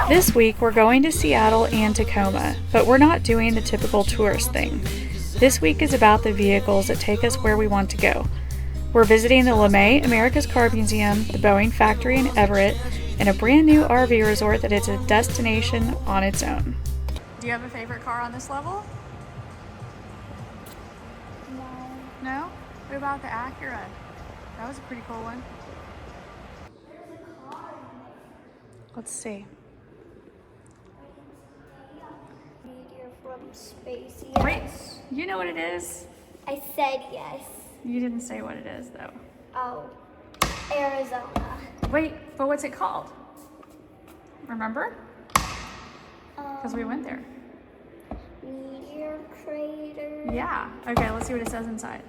This week we're going to Seattle and Tacoma, but we're not doing the typical tourist thing. This week is about the vehicles that take us where we want to go. We're visiting the LeMay America's Car Museum, the Boeing Factory in Everett, and a brand new RV resort that is a destination on its own. Do you have a favorite car on this level? No. No? What about the Acura? That was a pretty cool one. There's a car in there. Let's see. Meteor from space, yes. Wait, you know what it is? I said yes. You didn't say what it is though. Oh, Arizona. Wait, but what's it called? Remember? Because we went there. Meteor crater. Yeah. Okay, let's see what it says inside.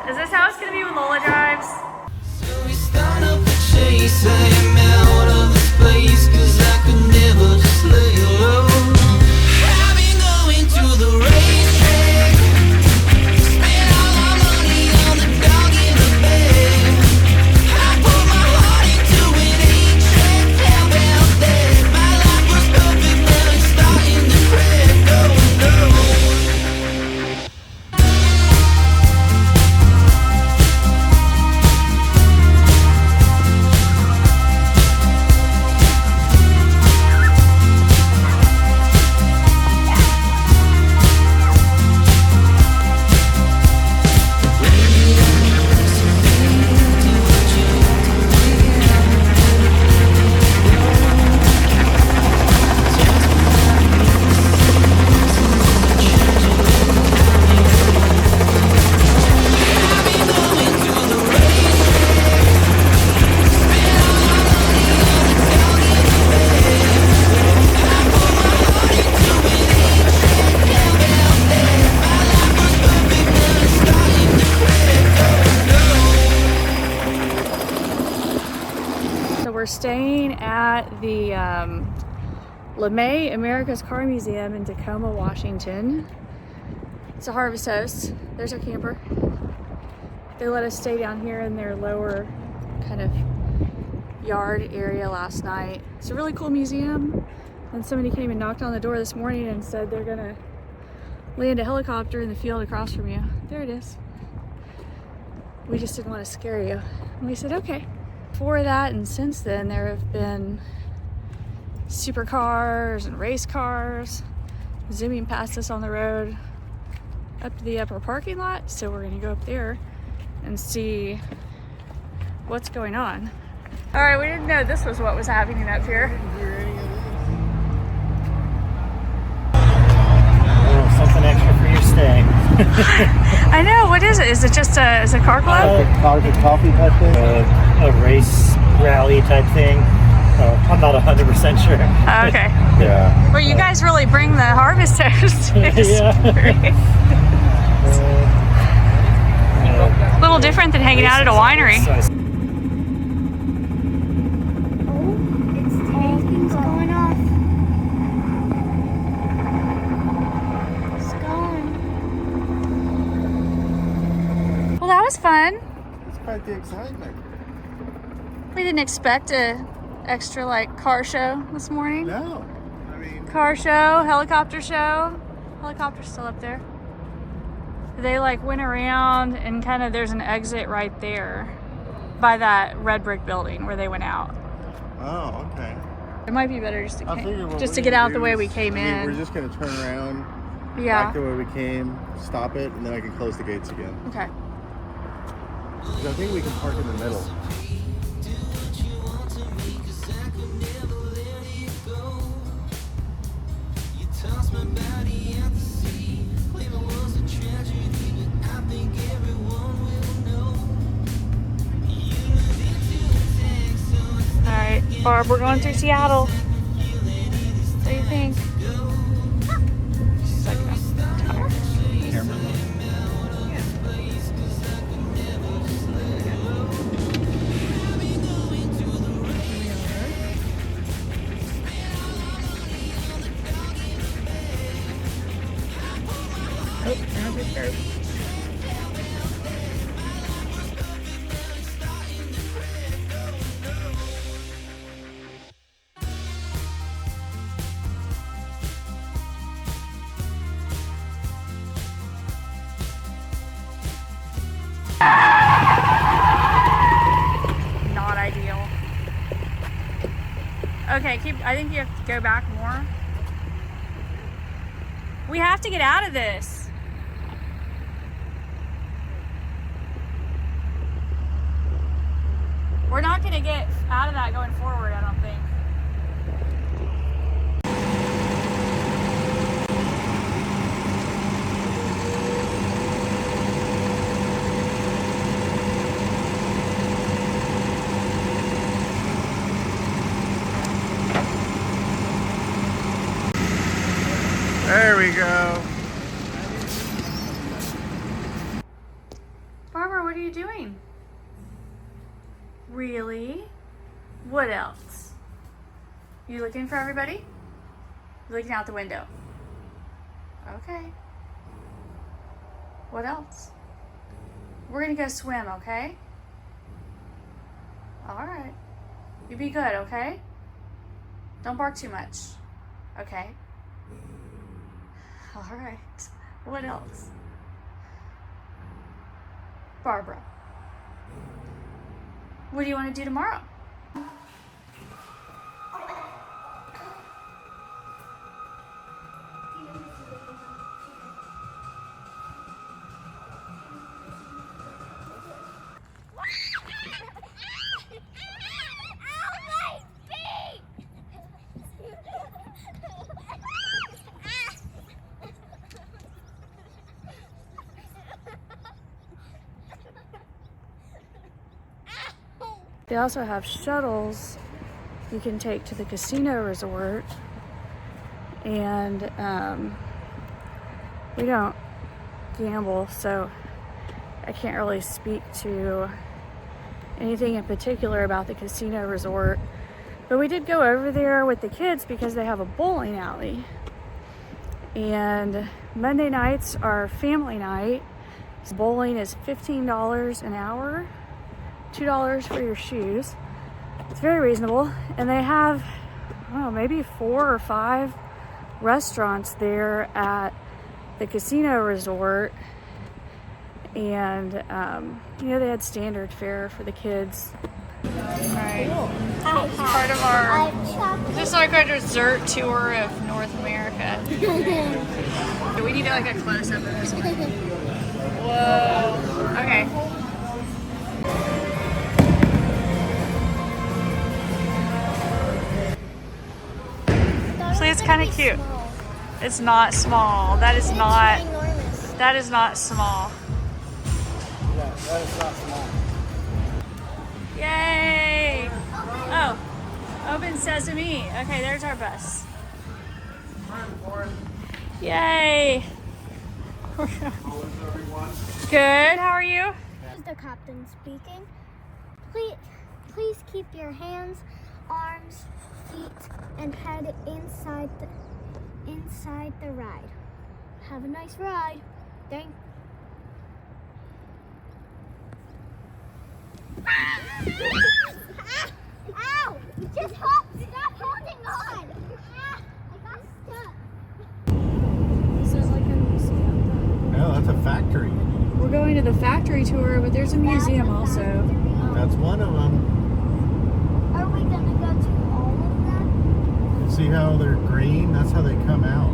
Is this how it's going to be when Lola drives? So we start up a chase, I am out of space, 'cause I could never just lay low. I've been going to the racetrack, spent all my money on the dog in the bed. I put my heart into an 8-track, how about that? My life was perfect, now it's starting to crack, oh no. We're staying at the LeMay America's Car Museum in Tacoma, Washington. It's a Harvest Host. There's our camper. They let us stay down here in their lower kind of yard area last night. It's a really cool museum. And somebody came and knocked on the door this morning and said they're gonna land a helicopter in the field across from you. There it is. We just didn't want to scare you. And we said, okay. Before that and since then, there have been supercars and race cars zooming past us on the road up to the upper parking lot. So we're gonna go up there and see what's going on. All right, we didn't know this was what was happening up here. Oh, something extra for your stay. I know, what is it? Is it just a car club? Cars and coffee type thing? A race rally type thing. I'm not 100% sure. Oh, okay. Yeah. Well, you guys really bring the Harvest Host. Yeah. A little different than hanging out at a winery. It's tanking's going off. It's going. Well, that was fun. It's quite the excitement. We didn't expect a extra like car show this morning. No, I mean, Car show, helicopter show. Helicopter's still up there. They like went around and kind of there's an exit right there by that red brick building where they went out. oh, okay. It might be better just to I figure what just we're to get gonna out the do way is- we came I mean, in. We're just gonna turn around Yeah. Back to where we came, stop it, and then I can close the gates again. Okay. 'Cause I think we can park in the middle. Alright, Barb, we're going through Seattle. What do you think? She's like, I'm tired. Camera. Oh, now it's dark. Not ideal. Okay, I think you have to go back more. We have to get out of this. We're not gonna get out of that going forward, I don't think. There we go. Barbara, what are you doing? Really? What else? You looking for everybody? You're looking out the window. Okay. What else? We're gonna go swim, okay? Alright. You be good, okay? Don't bark too much. Okay. Alright. What else? Barbara. What do you want to do tomorrow? They also have shuttles you can take to the casino resort, and we don't gamble, so I can't really speak to anything in particular about the casino resort, but we did go over there with the kids because they have a bowling alley, and Monday nights are family night. Bowling is $15 an hour, $2 for your shoes. It's very reasonable, and they have, I don't know, maybe 4 or 5 restaurants there at the casino resort, and you know, they had standard fare for the kids. Right. Part of our, this is like our dessert tour of North America. We need like a close-up of this one. Whoa. Okay. See, it's kind of cute. It's not small. That is not. That is not small. Yeah, that is not small. Yay! Oh, open sesame. Okay, there's our bus. Yay! Good. How are you? This is the captain speaking. Please keep your hands, arms, feet, and head inside the ride. Have a nice ride. Thank. Ow! Just stop holding on. I got stuck. This is like a museum. No, that's a factory. We're going to the factory tour, but there's a museum also. That's one of them. Are we gonna go to all of them? See how they're green? That's how they come out.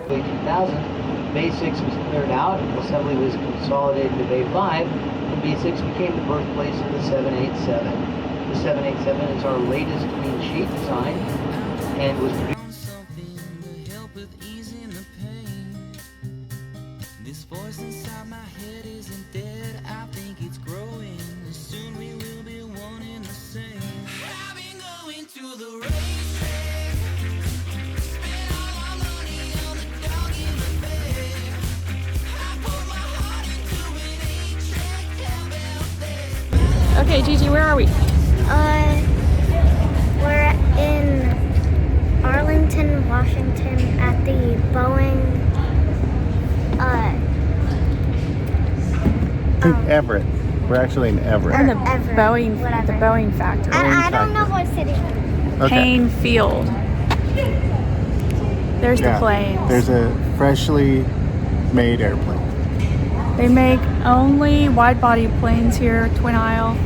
2000, Bay 6 was cleared out, assembly was consolidated to Bay 5, and Bay 6 became the birthplace of the 787. The 787 is our latest clean sheet design and was produced. Found something to help with easing the pain. This voice inside my head isn't dead, I think it's growing. Soon we will be one and the same. I've been going to the racetrack, spent all my money on the dog in the bed. I put my heart into an 8-track, how about that? Okay, Gigi, where are we? We're in Arlington, Washington at the Boeing, Everett. We're actually in Everett. We're in the Everett, Boeing, whatever. the Boeing Factory. I don't know what city. Payne Field. There's the planes. There's a freshly made airplane. They make only wide-body planes here, twin aisle.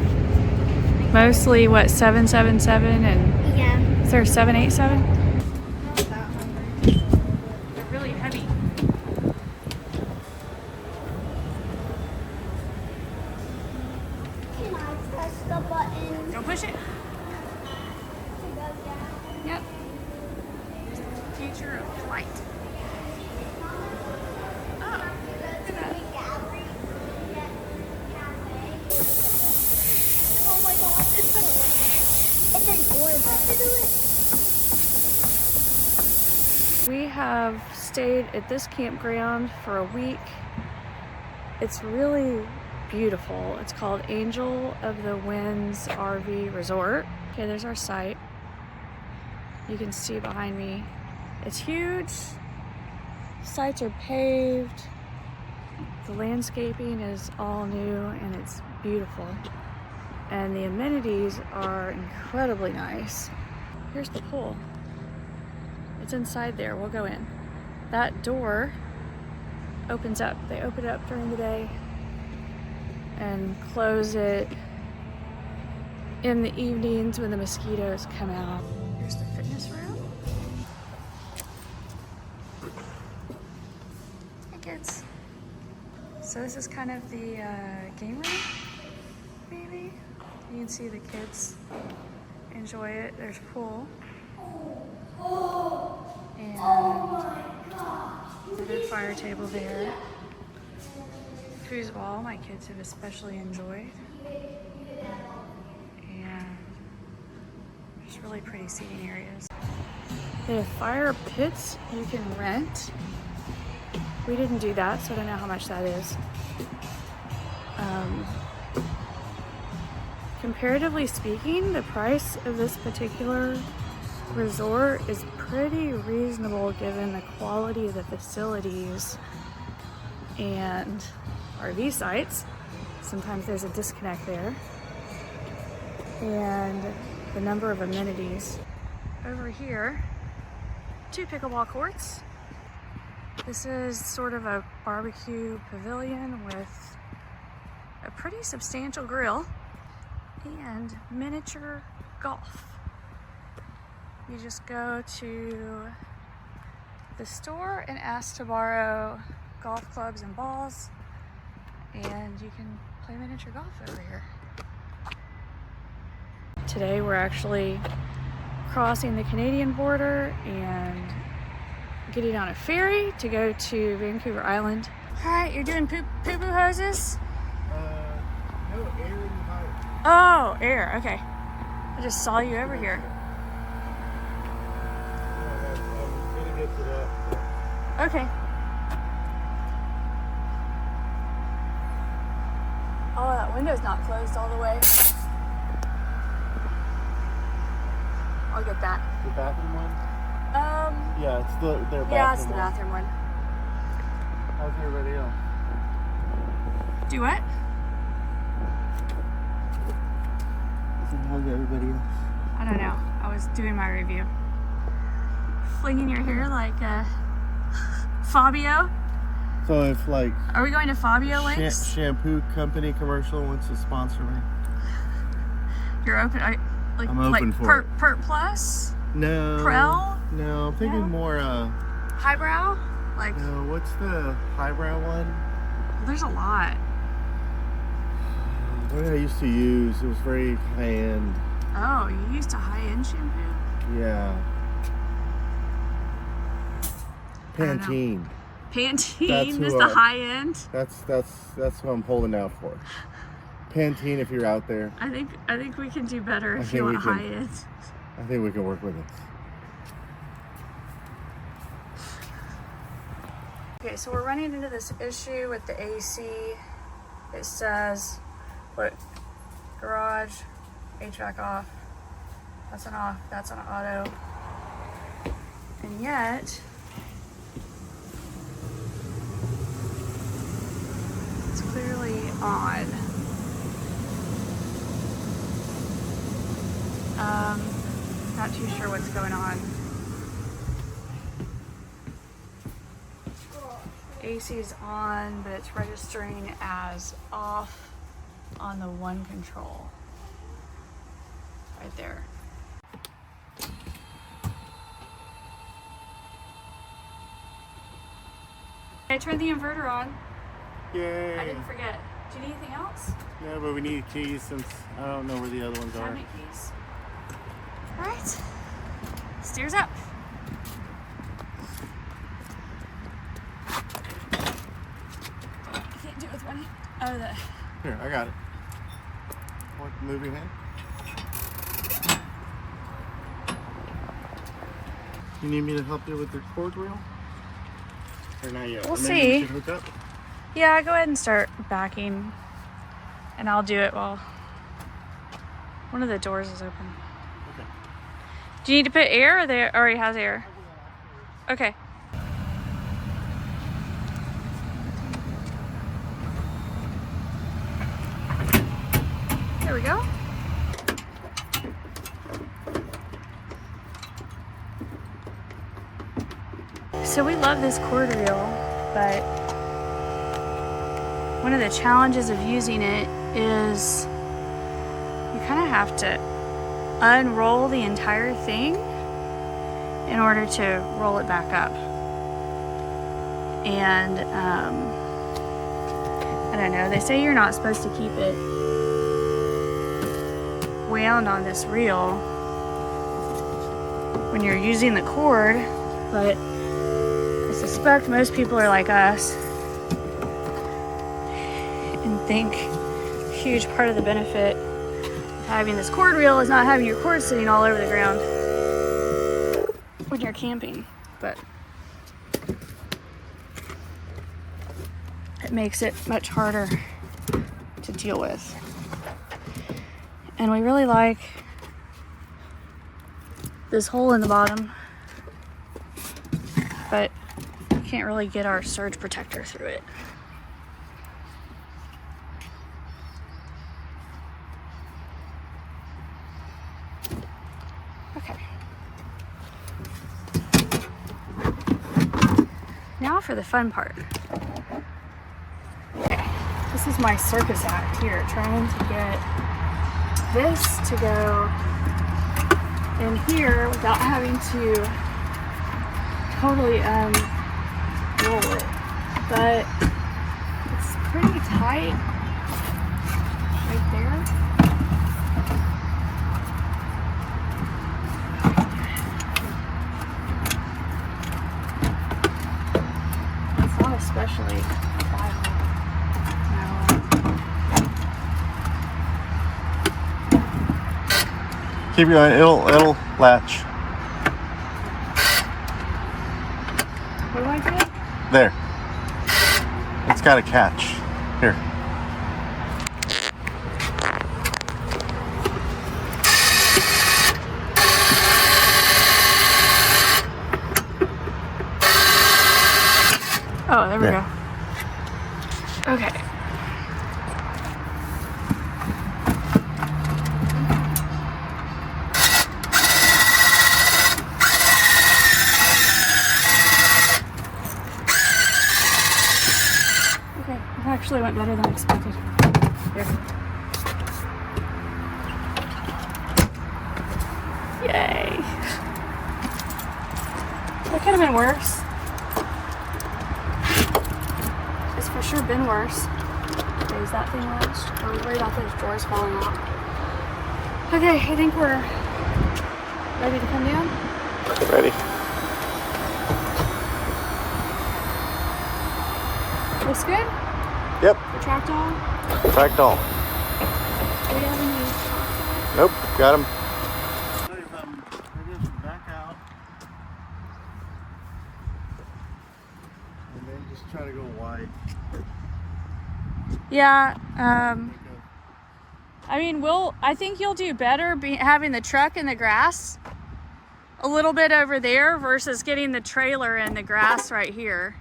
Mostly, what, 777 and Yeah. is there a 787? They're really heavy. Can I press the button Don't push it. to go down? Yep. Here's the future of flight. Oh, look at that. Oh my god, it's an orb. We have stayed at this campground for a week. It's really beautiful. It's called Angel of the Winds RV Resort. Okay, there's our site. You can see behind me. It's huge. Sites are paved. The landscaping is all new and it's beautiful. And the amenities are incredibly nice. Here's the pool. It's inside there. We'll go in. That door opens up. They open it up during the day and close it in the evenings when the mosquitoes come out. Here's the fitness room. Hey kids. So this is kind of the game room, maybe. You can see the kids enjoy it. There's a pool. And there's a good fire table there. Foosball, my kids have especially enjoyed. And there's really pretty seating areas. They have fire pits you can rent. We didn't do that, so I don't know how much that is. Comparatively speaking, the price of this particular resort is pretty reasonable given the quality of the facilities and RV sites. Sometimes there's a disconnect there. And the number of amenities. Over here, 2 pickleball courts. This is sort of a barbecue pavilion with a pretty substantial grill and miniature golf. You just go to the store and ask to borrow golf clubs and balls, and you can play miniature golf over here. Today we're actually crossing the Canadian border and getting on a ferry to go to Vancouver Island. All right, you're doing poo-poo hoses? No, air in the fire. Oh, air, okay. I just saw you over here. I'm gonna get to that. Okay. Oh, that window's not closed all the way. I'll get that. The bathroom one? Yeah, it's their bathroom. Yeah, it's the bathroom one. How's everybody else? Do what? How's everybody else? I don't know. I was doing my review. Flinging your hair like Fabio. So if like Are we going to Fabio links? shampoo company commercial wants to sponsor me. You're open. I'm open for it. Pert Plus? No. Prel? No, I'm thinking No? more Highbrow? Like, What's the highbrow one? there's a lot. What did I used to use? It was very high-end. Oh, you used a high-end shampoo? Yeah. I don't know. Pantene. Pantene is the high-end? That's what I'm holding out for. Pantene, if you're out there. I think we can do better if you want high-end. I think we can work with it. Okay, so we're running into this issue with the AC. It says, put garage, HVAC off. That's an off, that's on auto. And yet, it's clearly on. Not too sure what's going on. AC is on, but it's registering as off on the one control. Right there. I turned the inverter on. Yay. I didn't forget. Do you need anything else? Yeah, but we need keys since I don't know where the other ones are. Cabinet keys. All right. Steers up. I can't do it with one. Oh, the. Here, I got it. What, move your hand? You need me to help you with the cord reel? Or not yet? We'll And then you see. should hook up? Yeah, go ahead and start backing, and I'll do it while one of the doors is open. Okay. Do you need to put air, or there already has air? Okay. There we go. So we love this cord reel, but one of the challenges of using it is you kind of have to unroll the entire thing in order to roll it back up. And I don't know, they say you're not supposed to keep it wound on this reel when you're using the cord, but I suspect most people are like us and think a huge part of the benefit of having this cord reel is not having your cord sitting all over the ground when you're camping, but it makes it much harder to deal with. And we really like this hole in the bottom, but we can't really get our surge protector through it. Okay. Now for the fun part. Okay, this is my circus act here, trying to get this to go in here without having to totally roll it, but it's pretty tight right there. It's not especially viable. Keep going, it'll latch. What do I do? There. It's got a catch. Here. Oh, there we There. go. Okay. Actually went better than expected. Here. Yay. That could have been worse. It's for sure been worse. Okay, is that thing latched? I was worried about those drawers falling off. Okay, I think we're ready to come down. Ready. Looks good? Yep. Tracked all? Tracked all. Do we have any? Nope. Got him. Back out. And then just try to go wide. Yeah, I mean, I think you'll do better having the truck in the grass a little bit over there versus getting the trailer in the grass right here.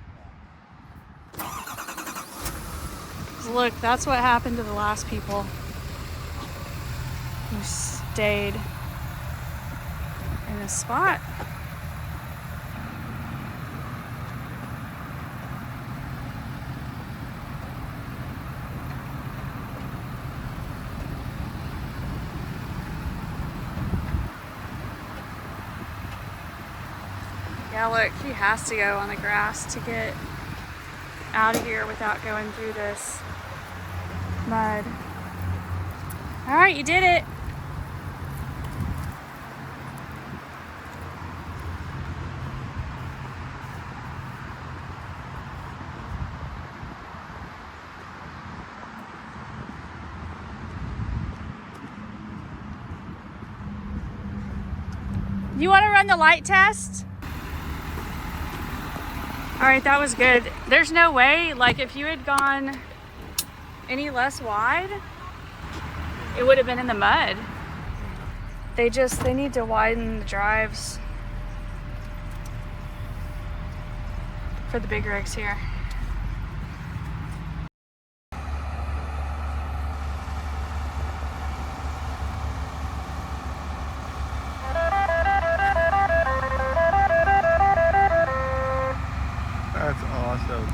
'Cause look, that's what happened to the last people who stayed in a spot. Yeah, look, he has to go on the grass to get out of here without going through this mud. All right, you did it. You want to run the light test? All right, that was good. There's no way, like if you had gone any less wide, it would have been in the mud. They need to widen the drives for the big rigs here. That's awesome.